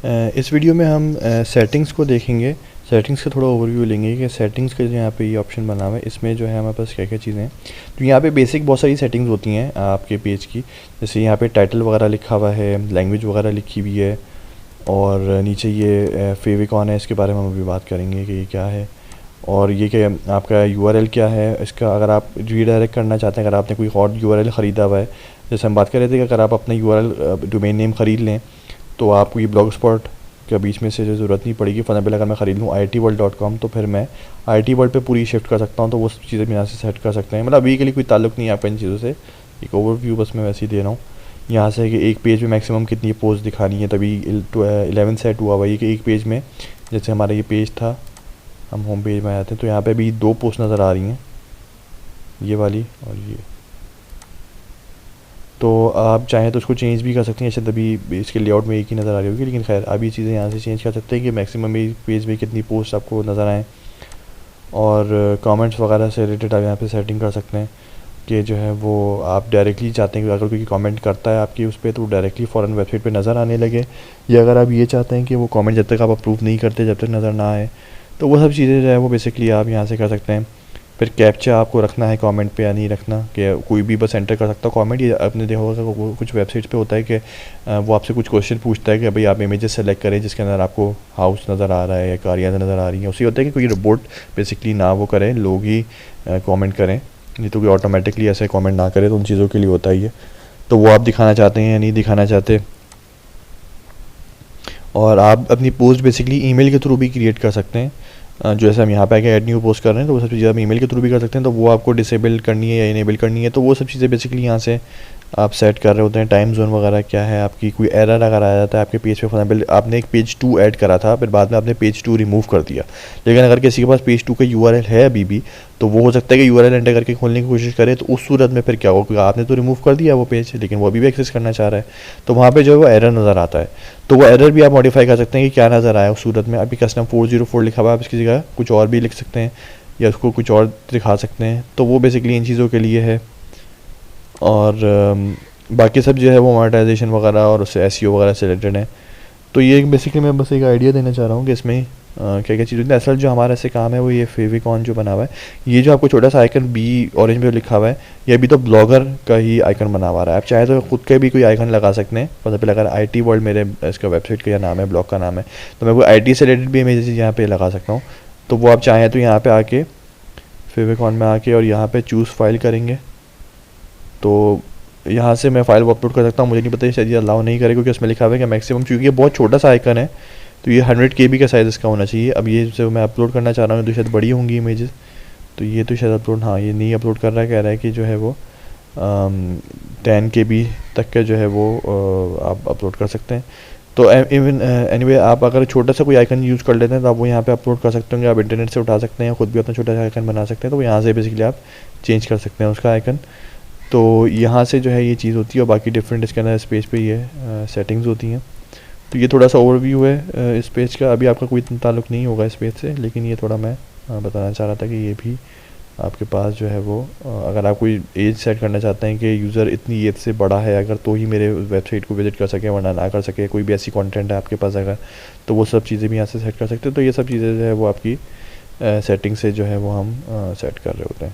इस वीडियो में हम सेटिंग्स को देखेंगे। सेटिंग्स का थोड़ा ओवरव्यू लेंगे कि सेटिंग्स का जो यहाँ पे ये ऑप्शन बना हुआ है इसमें जो है हमारे पास क्या क्या चीज़ें हैं। तो यहाँ पे बेसिक बहुत सारी सेटिंग्स होती हैं आपके पेज की, जैसे यहाँ पे टाइटल वगैरह लिखा हुआ है, लैंग्वेज वगैरह लिखी हुई है, और नीचे ये फेविकॉन है, इसके बारे में हम अभी बात करेंगे कि ये क्या है, और ये कि आपका यूआरएल क्या है इसका। अगर आप रीडायरेक्ट करना चाहते हैं, अगर आपने कोई और यूआरएल ख़रीदा हुआ है, जैसे हम बात कर रहे थे कि अगर आप अपना यूआरएल डोमेन नेम ख़रीद लें तो आपको ये ब्लॉग स्पॉट के बीच में से जो ज़रूरत नहीं पड़ेगी। फॉर एग्जाम्पल अगर मैं ख़रीद लूँ IITworld.com तो फिर मैं IITworld पे पूरी शिफ्ट कर सकता हूँ, तो वो सब चीज़ें यहाँ से सेट कर सकते हैं। मतलब अभी के लिए कोई ताल्लुक नहीं है आपका इन चीज़ों से, एक ओवरव्यू बस मैं वैसे ही दे रहा हूँ। यहाँ से कि एक पेज में मैक्सिमम कितनी पोस्ट दिखानी है, तभी 11 सेट हुआ हुआ है कि एक पेज में, जैसे हमारा ये पेज था, हम होम पेज में आते हैं तो यहाँ पे भी 2 पोस्ट नज़र आ रही हैं, ये वाली और ये। तो आप चाहें तो उसको चेंज भी कर सकते हैं, ऐसे तभी इसके लेआउट में एक ही नज़र आ रही होगी, लेकिन खैर आप ये चीज़ें यहाँ से चेंज कर सकते हैं कि मैक्सिमम एक पेज में कितनी पोस्ट आपको नज़र आएँ। और कमेंट्स वगैरह से रिलेटेड आप यहाँ पे सेटिंग कर सकते हैं कि जो है वो आप डायरेक्टली चाहते हैं कि अगर कोई कमेंट करता है आपकी उस पर तो डायरेक्टली फ़ौरन वेबसाइट पे नज़र आने लगे, या अगर आप ये चाहते हैं कि वो कमेंट जब तक आप अप्रूव नहीं करते जब तक नज़र ना आए, तो वो सब चीज़ें जो है वो बेसिकली आप यहाँ से कर सकते हैं। फिर कैप्चा आपको रखना है कमेंट पे या नहीं रखना, कि कोई भी बस एंटर कर सकता है कमेंट। ये आपने देखा होगा वो कुछ वेबसाइट्स पे होता है कि वो आपसे कुछ क्वेश्चन पूछता है कि भाई आप इमेजेस सेलेक्ट करें जिसके अंदर आपको हाउस नज़र आ रहा है या कारियाँ नज़र आ रही हैं। उससे होता है कि कोई रोबोट बेसिकली ना वो करें, लोग ही कमेंट करें, नहीं तो कोई ऑटोमेटिकली ऐसे कमेंट ना करे। तो उन चीज़ों के लिए होता ही है, तो वो आप दिखाना चाहते हैं या नहीं दिखाना चाहते। और आप अपनी पोस्ट बेसिकली ईमेल के थ्रू भी क्रिएट कर सकते हैं, जैसे हम यहाँ पे आके ऐड न्यू पोस्ट कर रहे हैं तो वो सब चीज़ें आप ईमेल के थ्रू भी कर सकते हैं। तो वो आपको डिसेबल करनी है या इनेबल करनी है, तो वो सब चीज़ें बेसिकली यहाँ से आप सेट कर रहे होते हैं। टाइम जोन वगैरह क्या है आपकी, कोई एरर अगर आ जाता है आपके पेज पे, फॉर एग्जाम्पल आपने एक पेज 2 ऐड करा था, फिर बाद में आपने पेज 2 रिमूव कर दिया, लेकिन अगर किसी के पास पेज 2 का यूआरएल है अभी भी, तो वो हो सकता है कि यूआरएल एंटर करके खोलने की कोशिश करे, तो उस सूरत में फिर क्या होगा, क्योंकि आपने तो रिमूव कर दिया वो पेज, लेकिन वो अभी भी एक्सेस करना चाह रहा है, तो वहाँ पे जो है वो एरर नज़र आता है। तो वो एरर भी आप मॉडिफाई कर सकते हैं कि क्या नज़र आया उस सूरत में। अभी कस्टम 404 लिखा हुआ है, आप इसकी जगह कुछ और भी लिख सकते हैं या उसको कुछ और दिखा सकते हैं। तो वो बेसिकली इन चीज़ों के लिए है। और बाकी सब जो है वो मोनेटाइजेशन वगैरह और उससे एसईओ वगैरह से रिलेटेड है। तो ये बेसिकली मैं बस एक आइडिया देना चाह रहा हूँ कि इसमें क्या क्या चीज़ होती है। असल जो हमारा ऐसे काम है वो ये फेविकॉन जो बना हुआ है, ये जो आपको छोटा सा आइकन बी ऑरेंज में लिखा हुआ है, ये अभी तो ब्लॉगर का ही आइकन बना हुआ है। आप चाहे तो खुद का भी कोई आइकन लगा सकते हैं। फॉर एग्जाम्पल अगर IITworld मेरे इसका वेबसाइट का नाम है, ब्लॉग का नाम है, तो मैं कोई IT से रिलेटेड भी इमेजेस यहाँ पे लगा सकता हूँ। तो वो आप चाहें तो यहाँ पे आके फेविकॉन में आके और यहाँ पे चूज़ फाइल करेंगे, तो यहाँ से मैं फ़ाइल अपलोड कर सकता हूँ। मुझे नहीं पता शायद ये अलाउ नहीं करे, क्योंकि उसमें लिखा हुआ है कि मैक्सिमम, क्योंकि ये बहुत छोटा सा आइकन है, तो ये 100 KB का साइज़ इसका होना चाहिए। अब ये जो मैं अपलोड करना चाह रहा हूँ तो शायद बड़ी होंगी इमेजेस, तो ये तो शायद अपलोड, हाँ ये नहीं अपलोड कर रहा है, कह रहा है कि जो है वो 10 KB तक का जो है वो आप अपलोड कर सकते हैं। तो इवन एनीवे आप अगर छोटा सा कोई आइकन यूज़ कर लेते हैं तो आप वो यहाँ पे अपलोड कर सकते होंगे। आप इंटरनेट से उठा सकते हैं, खुद भी अपना छोटा सा आइकन बना सकते हैं, तो वो यहाँ से बेसिकली आप चेंज कर सकते हैं उसका आइकन। तो यहाँ से जो है ये चीज़ होती है, और बाकी डिफरेंट इसके अंदर इस पेज पे ये सेटिंग्स होती हैं। तो ये थोड़ा सा ओवरव्यू है इस पेज का। अभी आपका कोई इतना ताल्लुक नहीं होगा इस पेज से, लेकिन ये थोड़ा मैं बताना चाह रहा था कि ये भी आपके पास जो है वो अगर आप कोई एज सेट करना चाहते हैं कि यूज़र इतनी एज से बड़ा है अगर, तो ही मेरे वेबसाइट को विजिट कर सके, वरना ना कर सके। कोई भी ऐसी कंटेंट है आपके पास अगर, तो वो सब चीज़ें भी यहाँ से सेट कर सकते हैं। तो ये सब चीज़ें जो है वो आपकी सेटिंग से जो है वो हम सेट कर रहे होते हैं।